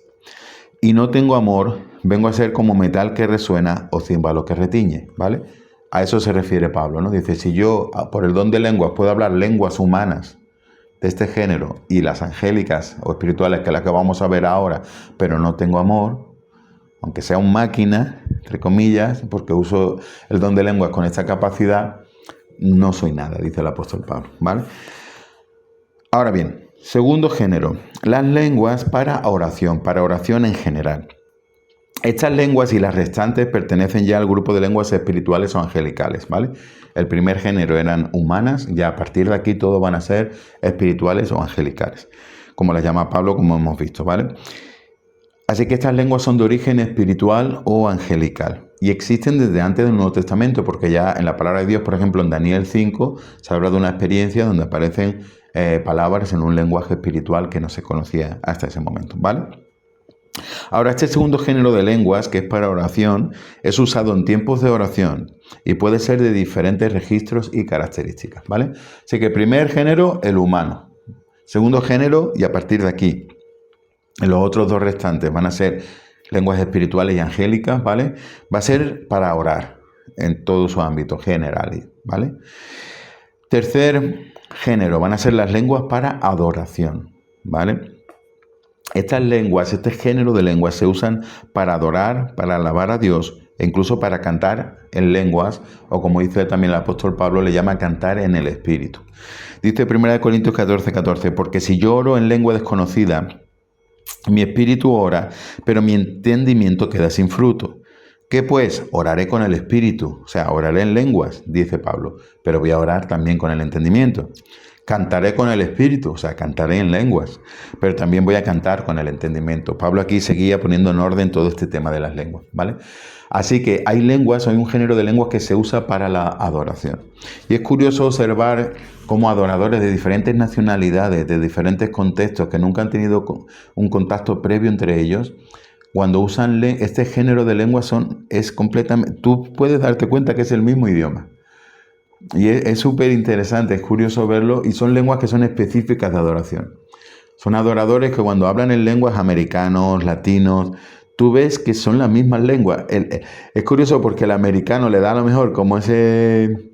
y no tengo amor, vengo a ser como metal que resuena o címbalo que retiñe, ¿vale? A eso se refiere Pablo, ¿no? Dice, si yo por el don de lenguas puedo hablar lenguas humanas de este género y las angélicas o espirituales, que es las que vamos a ver ahora, pero no tengo amor, aunque sea un máquina, entre comillas, porque uso el don de lenguas con esta capacidad, no soy nada, dice el apóstol Pablo, ¿vale? Ahora bien, segundo género, las lenguas para oración en general. Estas lenguas y las restantes pertenecen ya al grupo de lenguas espirituales o angelicales, ¿vale? El primer género eran humanas, ya a partir de aquí todos van a ser espirituales o angelicales, como las llama Pablo, como hemos visto, ¿vale? Así que estas lenguas son de origen espiritual o angelical y existen desde antes del Nuevo Testamento, porque ya en la palabra de Dios, por ejemplo, en Daniel 5, se habla de una experiencia donde aparecen palabras en un lenguaje espiritual que no se conocía hasta ese momento, ¿vale? Ahora, este segundo género de lenguas, que es para oración, es usado en tiempos de oración y puede ser de diferentes registros y características, ¿vale? Así que primer género, el humano. Segundo género, y a partir de aquí, los otros dos restantes van a ser lenguas espirituales y angélicas, ¿vale? Va a ser para orar en todo su ámbito general, ¿vale? Tercer género, van a ser las lenguas para adoración, ¿vale? Estas lenguas, este género de lenguas se usan para adorar, para alabar a Dios e incluso para cantar en lenguas, o como dice también el apóstol Pablo, le llama cantar en el Espíritu. Dice 1 Corintios 14:14, porque si yo oro en lengua desconocida, mi espíritu ora, pero mi entendimiento queda sin fruto. ¿Qué pues? Oraré con el espíritu, o sea, oraré en lenguas, dice Pablo, pero voy a orar también con el entendimiento. Cantaré con el espíritu, o sea, cantaré en lenguas, pero también voy a cantar con el entendimiento. Pablo aquí seguía poniendo en orden todo este tema de las lenguas, ¿vale? Así que hay lenguas, hay un género de lenguas que se usa para la adoración. Y es curioso observar cómo adoradores de diferentes nacionalidades, de diferentes contextos, que nunca han tenido un contacto previo entre ellos, cuando usan este género de lenguas es completamente... Tú puedes darte cuenta que es el mismo idioma. Y es súper interesante, es curioso verlo, y son lenguas que son específicas de adoración. Son adoradores que cuando hablan en lenguas americanos, latinos, tú ves que son las mismas lenguas. Es curioso porque el americano le da a lo mejor como ese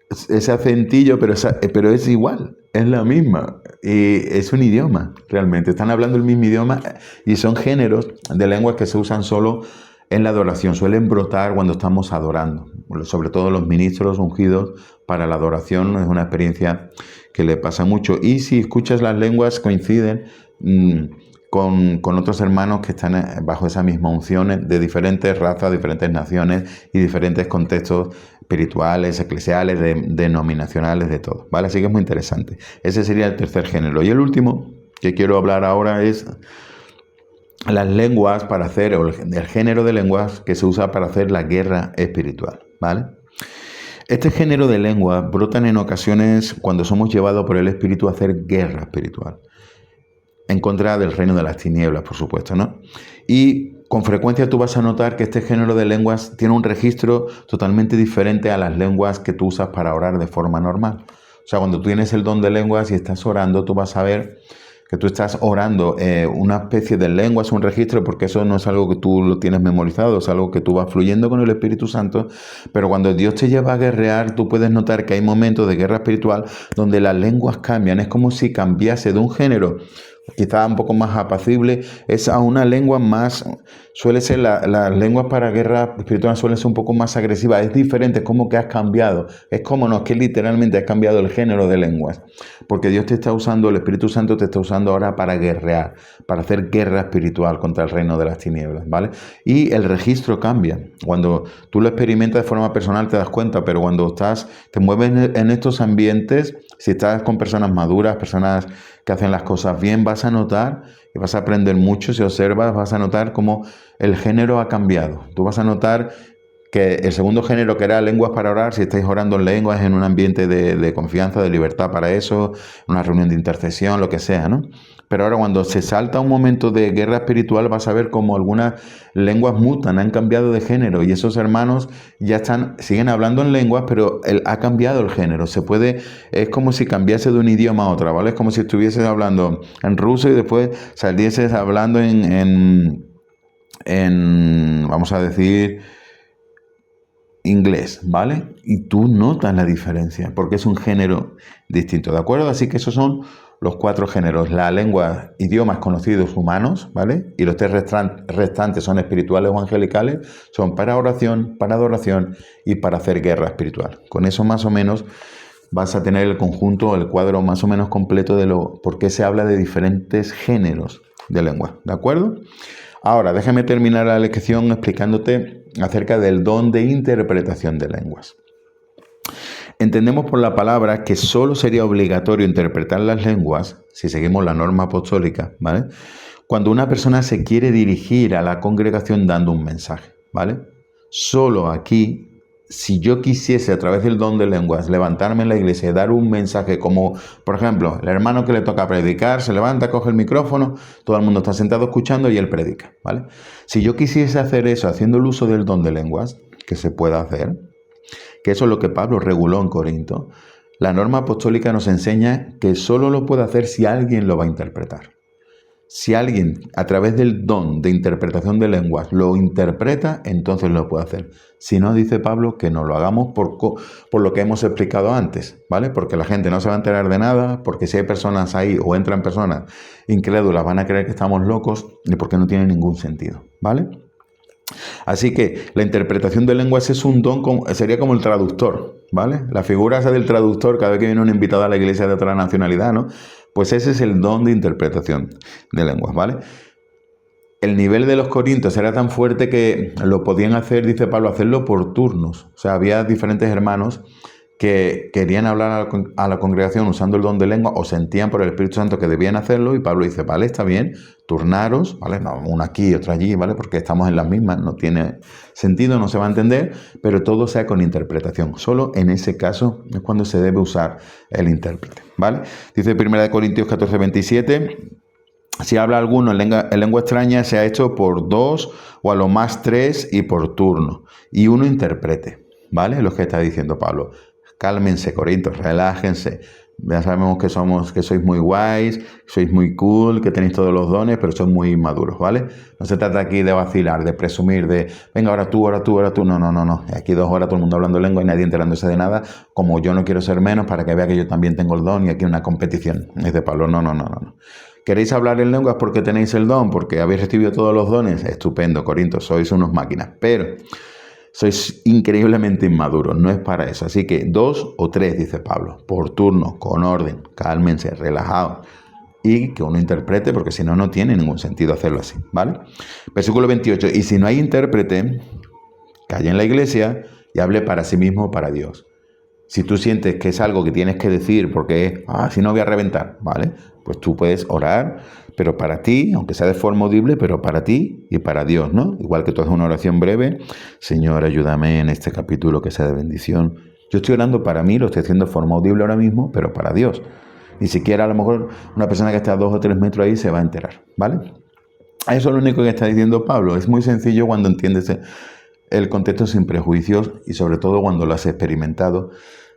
acentillo, pero es igual, es la misma. Y es un idioma, realmente. Están hablando el mismo idioma y son géneros de lenguas que se usan solo en la adoración. Suelen brotar cuando estamos adorando. Sobre todo los ministros ungidos para la adoración es una experiencia que le pasa mucho. Y si escuchas las lenguas coinciden con otros hermanos que están bajo esa misma unción de diferentes razas, diferentes naciones y diferentes contextos espirituales, eclesiales, denominacionales, de todo, ¿vale? Así que es muy interesante. Ese sería el tercer género. Y el último que quiero hablar ahora es las lenguas para hacer, o el género de lenguas que se usa para hacer la guerra espiritual, ¿vale? Este género de lenguas brotan en ocasiones cuando somos llevados por el Espíritu a hacer guerra espiritual, en contra del reino de las tinieblas, por supuesto, ¿no? Y con frecuencia tú vas a notar que este género de lenguas tiene un registro totalmente diferente a las lenguas que tú usas para orar de forma normal. O sea, cuando tú tienes el don de lenguas y estás orando, tú vas a ver que tú estás orando una especie de lengua, es un registro, porque eso no es algo que tú lo tienes memorizado, es algo que tú vas fluyendo con el Espíritu Santo, pero cuando Dios te lleva a guerrear, tú puedes notar que hay momentos de guerra espiritual donde las lenguas cambian, es como si cambiase de un género quizá un poco más apacible, es a una lengua más, suele ser, las lenguas para guerra espiritual suelen ser un poco más agresivas, es diferente, es como que has cambiado, es como no, es que literalmente has cambiado el género de lenguas, porque Dios te está usando, el Espíritu Santo te está usando ahora para guerrear, para hacer guerra espiritual contra el reino de las tinieblas, ¿vale? Y el registro cambia, cuando tú lo experimentas de forma personal te das cuenta, pero cuando te mueves en estos ambientes, si estás con personas maduras, personas que hacen las cosas bien, vas a notar y vas a aprender mucho. Si observas, vas a notar cómo el género ha cambiado. Tú vas a notar que el segundo género, que era lenguas para orar, si estáis orando en lenguas en un ambiente de confianza, de libertad para eso, una reunión de intercesión, lo que sea, ¿no? Pero ahora cuando se salta un momento de guerra espiritual vas a ver cómo algunas lenguas mutan, han cambiado de género y esos hermanos ya siguen hablando en lenguas, pero ha cambiado el género. Es como si cambiase de un idioma a otro, ¿vale? Es como si estuvieses hablando en ruso y después salieses hablando vamos a decir, inglés, ¿vale? Y tú notas la diferencia, porque es un género distinto, ¿de acuerdo? Así que esos son los 4 géneros. La lengua, idiomas conocidos humanos, ¿vale? Y los 3 restantes son espirituales o angelicales, son para oración, para adoración y para hacer guerra espiritual. Con eso más o menos vas a tener el conjunto, el cuadro más o menos completo de por qué se habla de diferentes géneros de lengua, ¿de acuerdo? Ahora, déjame terminar la lección explicándote acerca del don de interpretación de lenguas. Entendemos por la palabra que solo sería obligatorio interpretar las lenguas, si seguimos la norma apostólica, ¿vale? Cuando una persona se quiere dirigir a la congregación dando un mensaje, ¿vale? Solo aquí, si yo quisiese a través del don de lenguas levantarme en la iglesia y dar un mensaje como, por ejemplo, el hermano que le toca predicar, se levanta, coge el micrófono, todo el mundo está sentado escuchando y él predica, ¿vale? Si yo quisiese hacer eso haciendo el uso del don de lenguas, que se pueda hacer, que eso es lo que Pablo reguló en Corinto, la norma apostólica nos enseña que solo lo puede hacer si alguien lo va a interpretar. Si alguien, a través del don de interpretación de lenguas, lo interpreta, entonces lo puede hacer. Si no, dice Pablo, que no lo hagamos por lo que hemos explicado antes, ¿vale? Porque la gente no se va a enterar de nada, porque si hay personas ahí o entran personas incrédulas, van a creer que estamos locos y porque no tiene ningún sentido, ¿vale? Así que la interpretación de lenguas es un don, sería como el traductor, ¿vale? La figura esa del traductor cada vez que viene un invitado a la iglesia de otra nacionalidad, ¿no? Pues ese es el don de interpretación de lenguas, ¿vale? El nivel de los corintios era tan fuerte que lo podían hacer, dice Pablo, hacerlo por turnos. O sea, había diferentes hermanos que querían hablar a la congregación usando el don de lengua o sentían por el Espíritu Santo que debían hacerlo y Pablo dice, vale, está bien, turnaros, ¿vale? No, uno aquí y otro allí, ¿vale? Porque estamos en las mismas, no tiene sentido, no se va a entender, pero todo sea con interpretación. Solo en ese caso es cuando se debe usar el intérprete, ¿vale? Dice 1 Corintios 14:27, si habla alguno en lengua extraña, sea hecho por 2 o a lo más 3 y por turno, y uno interprete, ¿vale? Es lo que está diciendo Pablo. Cálmense, Corintios, relájense. Ya sabemos que sois muy guays, sois muy cool, que tenéis todos los dones, pero sois muy maduros, ¿vale? No se trata aquí de vacilar, de presumir, de venga, ahora tú, ahora tú, ahora tú. No, no, no, no. Aquí 2 horas todo el mundo hablando lengua y nadie enterándose de nada, como yo no quiero ser menos para que vea que yo también tengo el don y aquí una competición. Dice Pablo, no, no, no, no. ¿Queréis hablar en lenguas porque tenéis el don, porque habéis recibido todos los dones? Estupendo, Corintios, sois unos máquinas, pero sois increíblemente inmaduros, no es para eso. Así que 2 o 3, dice Pablo, por turno, con orden, cálmense, relajados. Y que uno interprete, porque si no, no tiene ningún sentido hacerlo así, ¿vale? Versículo 28, y si no hay intérprete, calle en la iglesia y hable para sí mismo o para Dios. Si tú sientes que es algo que tienes que decir porque, si no voy a reventar, ¿vale? Pues tú puedes orar, pero para ti, aunque sea de forma audible, pero para ti y para Dios, ¿no? Igual que tú haces una oración breve, Señor, ayúdame en este capítulo que sea de bendición. Yo estoy orando para mí, lo estoy haciendo de forma audible ahora mismo, pero para Dios. Ni siquiera a lo mejor una persona que está a 2 o 3 metros ahí se va a enterar, ¿vale? Eso es lo único que está diciendo Pablo. Es muy sencillo cuando entiendes el contexto sin prejuicios y sobre todo cuando lo has experimentado,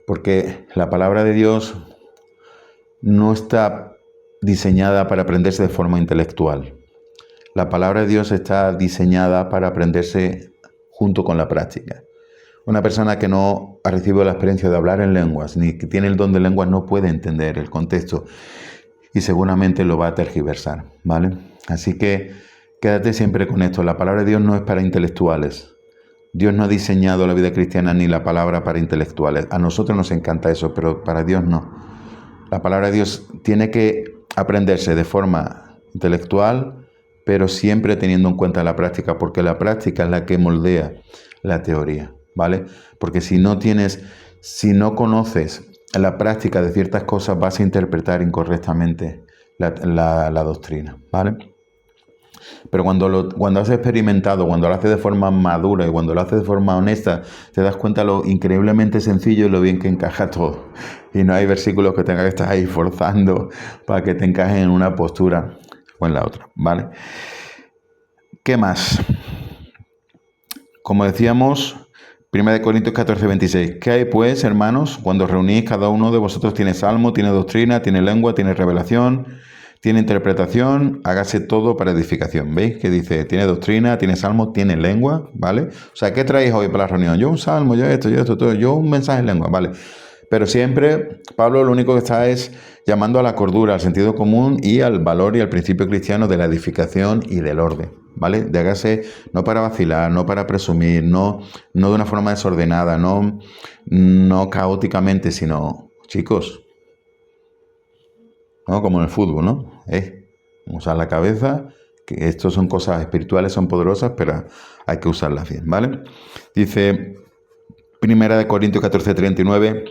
porque la palabra de Dios no está diseñada para aprenderse de forma intelectual. La palabra de Dios está diseñada para aprenderse junto con la práctica. Una persona que no ha recibido la experiencia de hablar en lenguas, ni que tiene el don de lenguas, no puede entender el contexto y seguramente lo va a tergiversar, ¿vale? Así que quédate siempre con esto. La palabra de Dios no es para intelectuales. Dios no ha diseñado la vida cristiana ni la palabra para intelectuales. A nosotros nos encanta eso, pero para Dios no. La palabra de Dios tiene que aprenderse de forma intelectual, pero siempre teniendo en cuenta la práctica, porque la práctica es la que moldea la teoría, ¿vale? Porque si no conoces la práctica de ciertas cosas, vas a interpretar incorrectamente la doctrina, ¿vale? Pero cuando has experimentado, cuando lo haces de forma madura y cuando lo haces de forma honesta, te das cuenta lo increíblemente sencillo y lo bien que encaja todo. Y no hay versículos que tengas que estar ahí forzando para que te encajen en una postura o en la otra, ¿vale? ¿Qué más? Como decíamos, 1 Corintios 14, 26. ¿Qué hay pues, hermanos? Cuando reunís, cada uno de vosotros tiene salmo, tiene doctrina, tiene lengua, tiene revelación, tiene interpretación, hágase todo para edificación. ¿Veis? Que dice, tiene doctrina, tiene salmo, tiene lengua, ¿vale? O sea, ¿qué traéis hoy para la reunión? Yo un salmo, yo esto, todo, yo un mensaje en lengua, ¿vale? Pero siempre Pablo lo único que está es llamando a la cordura, al sentido común y al valor y al principio cristiano de la edificación y del orden, ¿vale? De hágase no para vacilar, no para presumir, no de una forma desordenada, no caóticamente, sino, chicos, ¿no? Como en el fútbol, ¿no? Usar la cabeza, que esto son cosas espirituales, son poderosas, pero hay que usarlas bien, ¿vale? Dice 1 Corintios 14, 39...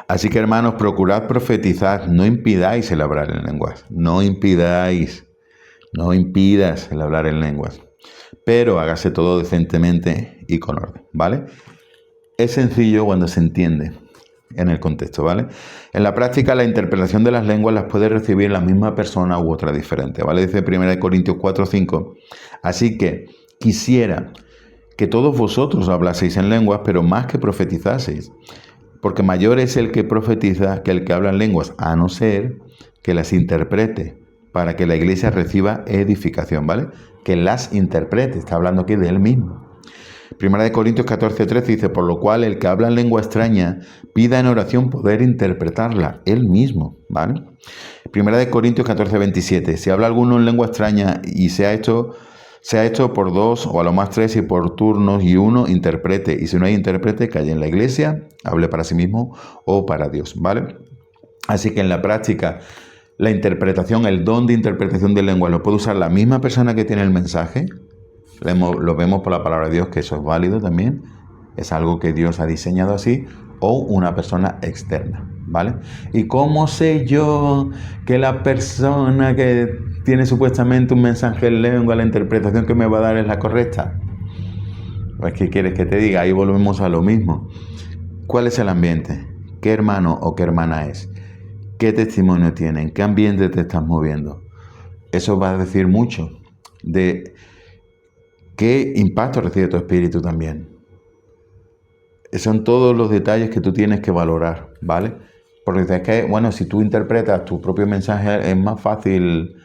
Así que, hermanos, procurad profetizar, no impidáis el hablar en lenguas, no impidas el hablar en lenguas, pero hágase todo decentemente y con orden, ¿vale? Es sencillo cuando se entiende en el contexto, ¿vale? En la práctica, la interpretación de las lenguas las puede recibir la misma persona u otra diferente, ¿vale? Dice 1 Corintios 4, 5. Así que quisiera que todos vosotros hablaseis en lenguas, pero más que profetizaseis. Porque mayor es el que profetiza que el que habla en lenguas, a no ser que las interprete, para que la iglesia reciba edificación, ¿vale? Que las interprete, está hablando aquí de él mismo. 1 Corintios 14, 13 dice, por lo cual el que habla en lengua extraña, pida en oración poder interpretarla, él mismo, ¿vale? 1 Corintios 14, 27, si habla alguno en lengua extraña y sea hecho por dos o a lo más tres y por turnos y uno interprete. Y si no hay intérprete, calle en la iglesia, hable para sí mismo o para Dios, ¿vale? Así que en la práctica, la interpretación, el don de interpretación de lengua lo puede usar la misma persona que tiene el mensaje. Lo vemos por la palabra de Dios que eso es válido también. Es algo que Dios ha diseñado así. O una persona externa, ¿vale? ¿Y cómo sé yo que la persona que tiene supuestamente un mensaje en lengua, la interpretación que me va a dar es la correcta? Pues, ¿qué quieres que te diga? Ahí volvemos a lo mismo. ¿Cuál es el ambiente? ¿Qué hermano o qué hermana es? ¿Qué testimonio tienen? ¿Qué ambiente te estás moviendo? Eso va a decir mucho de qué impacto recibe tu espíritu también. Son todos los detalles que tú tienes que valorar, ¿vale? Porque es que, bueno, si tú interpretas tu propio mensaje es más fácil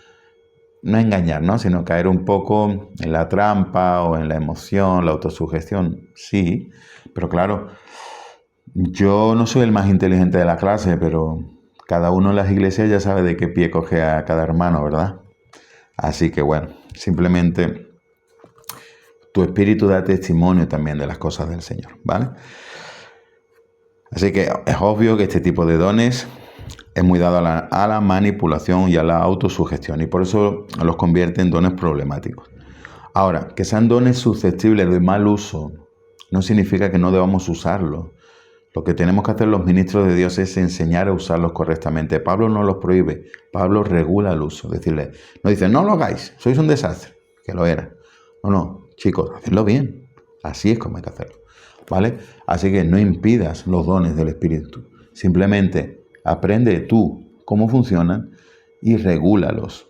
no engañar, ¿no? Sino caer un poco en la trampa o en la emoción, la autosugestión. Sí, pero claro, yo no soy el más inteligente de la clase, pero cada uno en las iglesias ya sabe de qué pie coge a cada hermano, ¿verdad? Así que bueno, simplemente tu espíritu da testimonio también de las cosas del Señor, ¿vale? Así que es obvio que este tipo de dones es muy dado a la manipulación y a la autosugestión y por eso los convierte en dones problemáticos. Ahora, que sean dones susceptibles de mal uso no significa que no debamos usarlos. Lo que tenemos que hacer los ministros de Dios es enseñar a usarlos correctamente. Pablo no los prohíbe, Pablo regula el uso. No dice, no lo hagáis, sois un desastre, que lo era. No, chicos, hacedlo bien. Así es como hay que hacerlo, ¿vale? Así que no impidas los dones del Espíritu. Simplemente aprende tú cómo funcionan y regúlalos,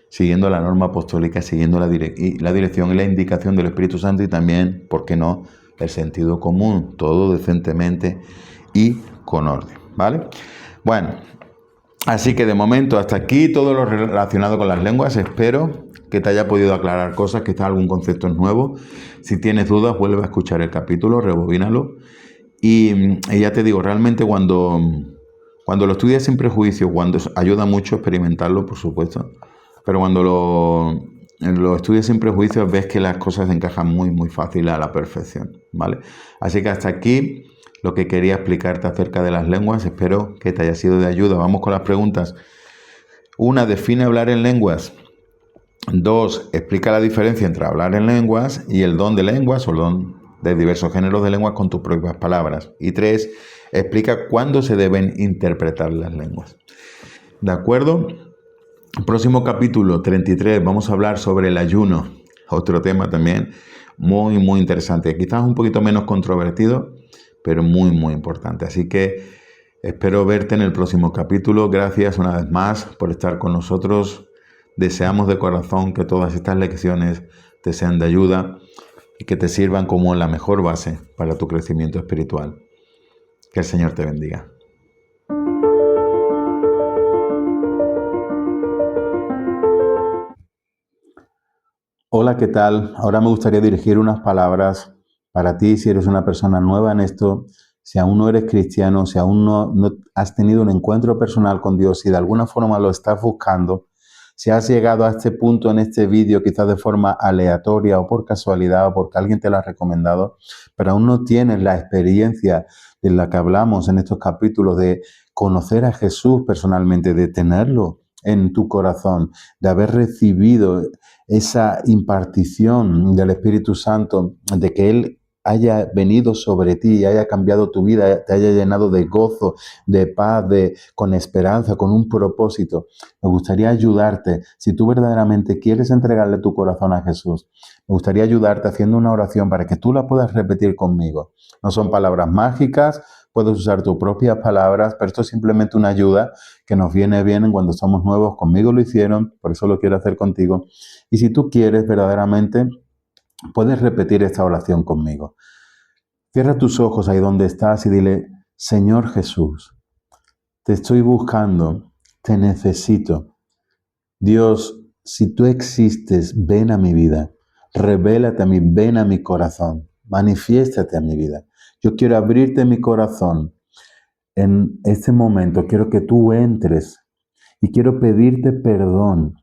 siguiendo la norma apostólica, siguiendo la dirección y la indicación del Espíritu Santo y también, ¿por qué no?, el sentido común, todo decentemente y con orden, ¿vale? Bueno, Así que de momento hasta aquí todo lo relacionado con las lenguas. Espero que te haya podido aclarar cosas, que está algún concepto nuevo. Si tienes dudas, vuelve a escuchar el capítulo, rebobínalo. Y ya te digo, realmente cuando lo estudias sin prejuicio, cuando ayuda mucho experimentarlo, por supuesto, pero cuando lo estudias sin prejuicios ves que las cosas encajan muy, muy fácil a la perfección, ¿vale? Así que hasta aquí lo que quería explicarte acerca de las lenguas. Espero que te haya sido de ayuda. Vamos con las preguntas. 1. Define hablar en lenguas. 2. Explica la diferencia entre hablar en lenguas y el don de lenguas o el don de diversos géneros de lenguas con tus propias palabras. Y 3. Explica cuándo se deben interpretar las lenguas. ¿De acuerdo? Próximo capítulo 33. Vamos a hablar sobre el ayuno. Otro tema también muy, muy interesante. Quizás un poquito menos controvertido, pero muy, muy importante. Así que espero verte en el próximo capítulo. Gracias una vez más por estar con nosotros. Deseamos de corazón que todas estas lecciones te sean de ayuda y que te sirvan como la mejor base para tu crecimiento espiritual. Que el Señor te bendiga. Hola, ¿qué tal? Ahora me gustaría dirigir unas palabras para ti si eres una persona nueva en esto, si aún no eres cristiano, si aún no has tenido un encuentro personal con Dios, si de alguna forma lo estás buscando, si has llegado a este punto en este vídeo quizás de forma aleatoria o por casualidad o porque alguien te lo ha recomendado, pero aún no tienes la experiencia de la que hablamos en estos capítulos de conocer a Jesús personalmente, de tenerlo en tu corazón, de haber recibido esa impartición del Espíritu Santo, de que Él haya venido sobre ti, haya cambiado tu vida, te haya llenado de gozo, de paz, con esperanza, con un propósito. Me gustaría ayudarte, si tú verdaderamente quieres entregarle tu corazón a Jesús, me gustaría ayudarte haciendo una oración para que tú la puedas repetir conmigo. No son palabras mágicas, puedes usar tus propias palabras, pero esto es simplemente una ayuda que nos viene bien cuando somos nuevos. Conmigo lo hicieron, por eso lo quiero hacer contigo. Y si tú quieres verdaderamente, puedes repetir esta oración conmigo. Cierra tus ojos ahí donde estás y dile: Señor Jesús, te estoy buscando, te necesito. Dios, si tú existes, ven a mi vida, revélate a mí, ven a mi corazón, manifiéstate a mi vida. Yo quiero abrirte mi corazón en este momento, quiero que tú entres y quiero pedirte perdón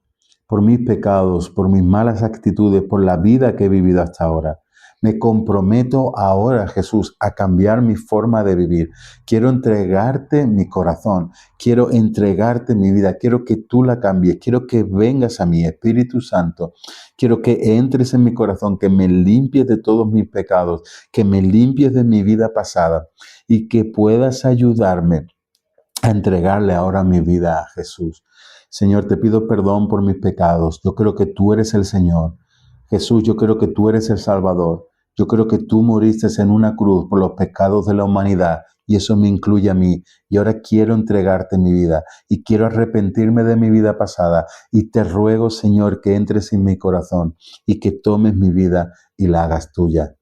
por mis pecados, por mis malas actitudes, por la vida que he vivido hasta ahora. Me comprometo ahora, Jesús, a cambiar mi forma de vivir. Quiero entregarte mi corazón, quiero entregarte mi vida, quiero que tú la cambies, quiero que vengas a mí, Espíritu Santo. Quiero que entres en mi corazón, que me limpies de todos mis pecados, que me limpies de mi vida pasada y que puedas ayudarme a entregarle ahora mi vida a Jesús. Señor, te pido perdón por mis pecados. Yo creo que tú eres el Señor. Jesús, yo creo que tú eres el Salvador. Yo creo que tú moriste en una cruz por los pecados de la humanidad y eso me incluye a mí. Y ahora quiero entregarte mi vida y quiero arrepentirme de mi vida pasada. Y te ruego, Señor, que entres en mi corazón y que tomes mi vida y la hagas tuya.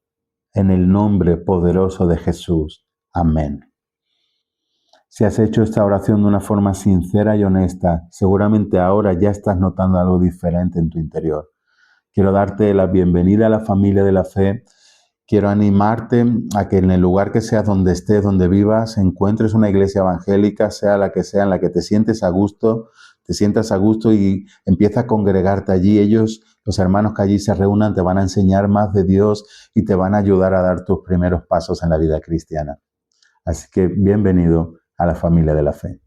En el nombre poderoso de Jesús. Amén. Si has hecho esta oración de una forma sincera y honesta, seguramente ahora ya estás notando algo diferente en tu interior. Quiero darte la bienvenida a la familia de la fe. Quiero animarte a que en el lugar que seas, donde estés, donde vivas, encuentres una iglesia evangélica, sea, en la que te sientas a gusto y empieza a congregarte allí. Ellos, los hermanos que allí se reúnan, te van a enseñar más de Dios y te van a ayudar a dar tus primeros pasos en la vida cristiana. Así que bienvenido a la familia de la fe.